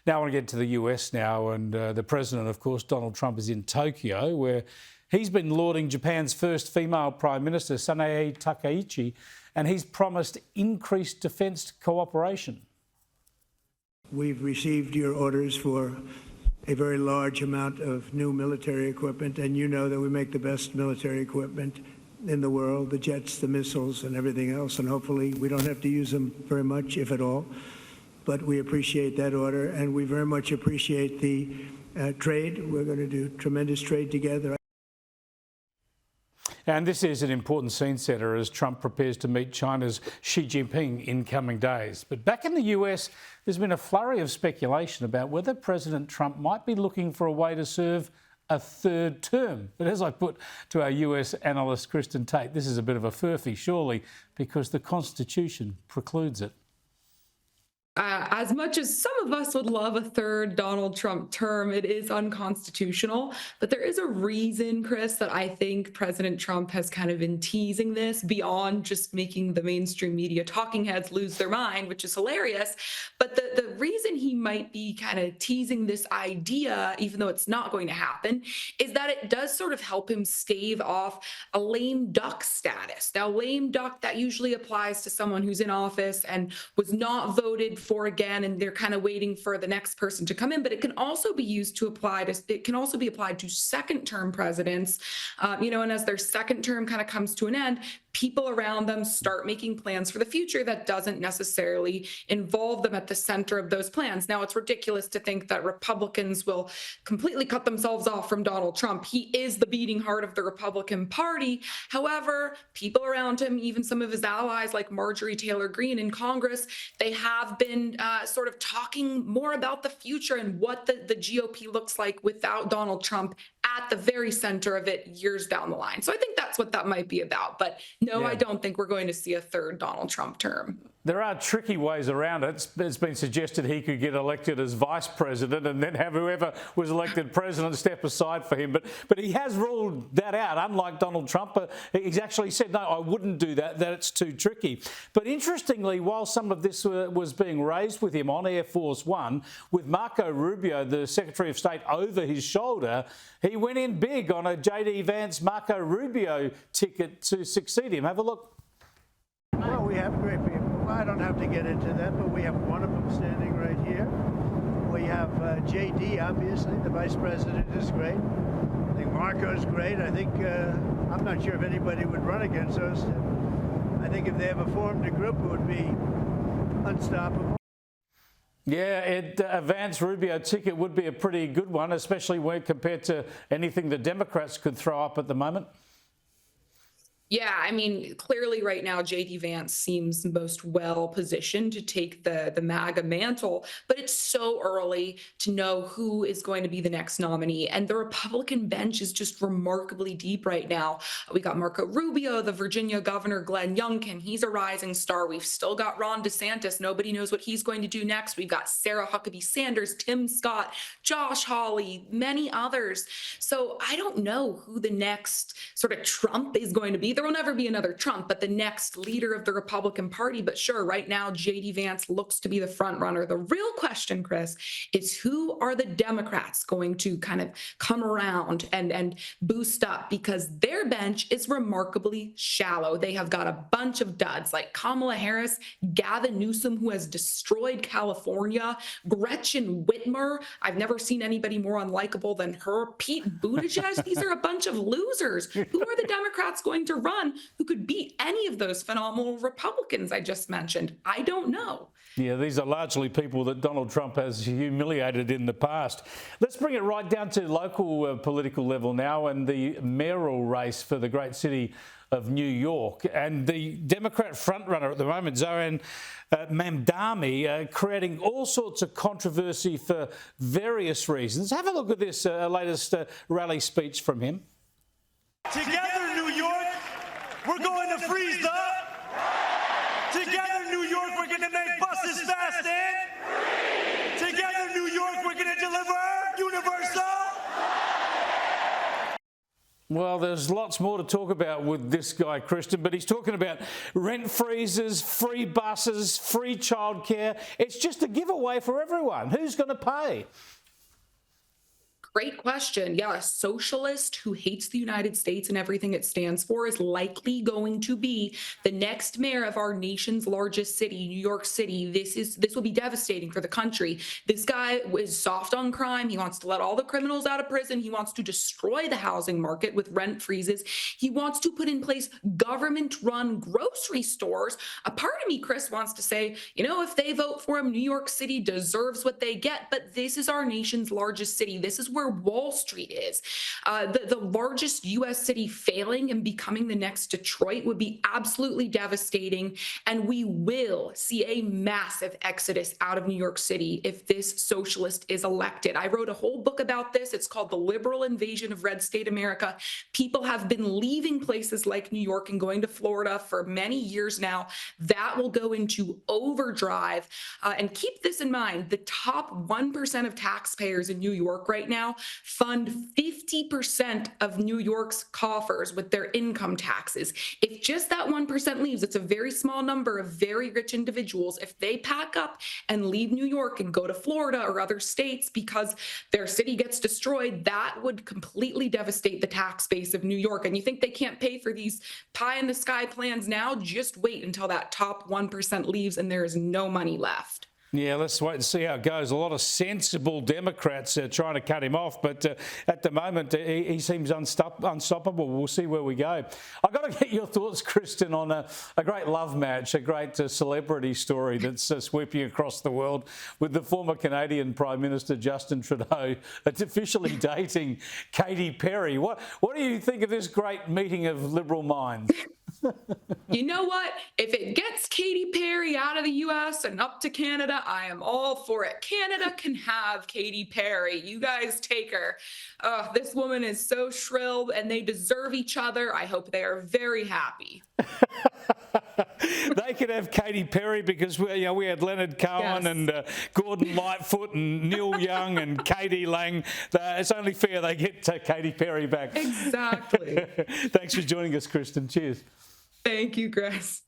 Now I want to get to the US now, and the president, of course, Donald Trump, is in Tokyo, where he's been lauding Japan's first female Prime Minister, Sanae Takaichi, and he's promised increased defence cooperation. We've received your orders for a very large amount of new military equipment, and you know that we make the best military equipment in the world, the jets, the missiles, and everything else, and hopefully we don't have to use them very much, if at all. But we appreciate that order, and we very much appreciate the trade. We're going to do tremendous trade together. And this is an important scene setter as Trump prepares to meet China's Xi Jinping in coming days. But back in the US, there's been a flurry of speculation about whether President Trump might be looking for a way to serve a third term. But as I put to our US analyst Kristin Tate, this is a bit of a furphy, surely, because the Constitution precludes it. As much as some of us would love a third Donald Trump term, it is unconstitutional. But there is a reason, Chris, that I think President Trump has kind of been teasing this beyond just making the mainstream media talking heads lose their mind, which is hilarious. But the reason he might be kind of teasing this idea, even though it's not going to happen, is that it does sort of help him stave off a lame duck status. Now, lame duck, that usually applies to someone who's in office and was not voted for again, and they're kind of waiting for the next person to come in. But it can also be used to applied to second term presidents, and as their second term kind of comes to an end, people around them start making plans for the future that doesn't necessarily involve them at the center of those plans. Now, it's ridiculous to think that Republicans will completely cut themselves off from Donald Trump. He is the beating heart of the Republican Party. However, people around him, even some of his allies like Marjorie Taylor Greene in Congress, they have been sort of talking more about the future and what the GOP looks like without Donald Trump at the very center of it years down the line. So I think that's what that might be about. But no, I don't think we're going to see a third Donald Trump term. There are tricky ways around it. It's been suggested he could get elected as vice president and then have whoever was elected president step aside for him. But he has ruled that out, unlike Donald Trump. He's actually said, no, I wouldn't do that, that it's too tricky. But interestingly, while some of this was being raised with him on Air Force One, with Marco Rubio, the Secretary of State, over his shoulder, he went in big on a JD Vance Marco Rubio ticket to succeed him. Have a look. Well, we have great people. I don't have to get into that, but we have one of them standing right here. We have JD, obviously. The vice president is great. I think Marco's great. I think, I'm not sure if anybody would run against us. I think if they ever formed a group, it would be unstoppable. Yeah, a Vance Rubio ticket would be a pretty good one, especially when compared to anything the Democrats could throw up at the moment. Yeah, I mean, clearly right now, JD Vance seems most well positioned to take the MAGA mantle, but it's so early to know who is going to be the next nominee. And the Republican bench is just remarkably deep right now. We got Marco Rubio, the Virginia governor, Glenn Youngkin. He's a rising star. We've still got Ron DeSantis. Nobody knows what he's going to do next. We've got Sarah Huckabee Sanders, Tim Scott, Josh Hawley, many others. So I don't know who the next sort of Trump is going to be. There will never be another Trump, but the next leader of the Republican Party. But sure, right now, JD Vance looks to be the front runner. The real question, Chris, is who are the Democrats going to kind of come around and boost up, because their bench is remarkably shallow. They have got a bunch of duds like Kamala Harris, Gavin Newsom, who has destroyed California, Gretchen Whitmer. I've never seen anybody more unlikable than her. Pete Buttigieg. These are a bunch of losers. Who are the Democrats going to run who could beat any of those phenomenal Republicans I just mentioned? I don't know. Yeah, these are largely people that Donald Trump has humiliated in the past. Let's bring it right down to local political level now, and the mayoral race for the great city of New York. And the Democrat frontrunner at the moment, Zohran Mamdani, creating all sorts of controversy for various reasons. Have a look at this latest rally speech from him. Together, New York, we're going to freeze up. Together, New York, we're going to make buses fast and together, New York, we're going to deliver universal. Well, there's lots more to talk about with this guy, Kristin, but he's talking about rent freezes, free buses, free childcare. It's just a giveaway for everyone. Who's going to pay? Great question. Yeah, a socialist who hates the United States and everything it stands for is likely going to be the next mayor of our nation's largest city, New York City. This will be devastating for the country. This guy is soft on crime. He wants to let all the criminals out of prison. He wants to destroy the housing market with rent freezes. He wants to put in place government-run grocery stores. A part of me, Chris, wants to say, if they vote for him, New York City deserves what they get. But this is our nation's largest city. This is where Wall Street is. The largest U.S. city failing and becoming the next Detroit would be absolutely devastating. And we will see a massive exodus out of New York City if this socialist is elected. I wrote a whole book about this. It's called The Liberal Invasion of Red State America. People have been leaving places like New York and going to Florida for many years now. That will go into overdrive. And keep this in mind, the top 1% of taxpayers in New York right now fund 50% of New York's coffers with their income taxes. If just that 1% leaves, it's a very small number of very rich individuals. If they pack up and leave New York and go to Florida or other states because their city gets destroyed, that would completely devastate the tax base of New York. And you think they can't pay for these pie-in-the-sky plans now? Just wait until that top 1% leaves and there is no money left. Yeah, let's wait and see how it goes. A lot of sensible Democrats trying to cut him off, but at the moment he seems unstoppable. We'll see where we go. I've got to get your thoughts, Kristin, on a great love match, a great celebrity story that's sweeping across the world with the former Canadian Prime Minister Justin Trudeau officially dating Katy Perry. What do you think of this great meeting of liberal minds? You know what? If it gets Katy Perry out of the U.S. and up to Canada, I am all for it. Canada can have Katy Perry. You guys take her. This woman is so shrill, and they deserve each other. I hope they are very happy. They could have Katy Perry because we had Leonard Cohen and Gordon Lightfoot and Neil Young and Katie Lang. It's only fair they get Katy Perry back. Exactly. Thanks for joining us, Kristin. Cheers. Thank you, Chris.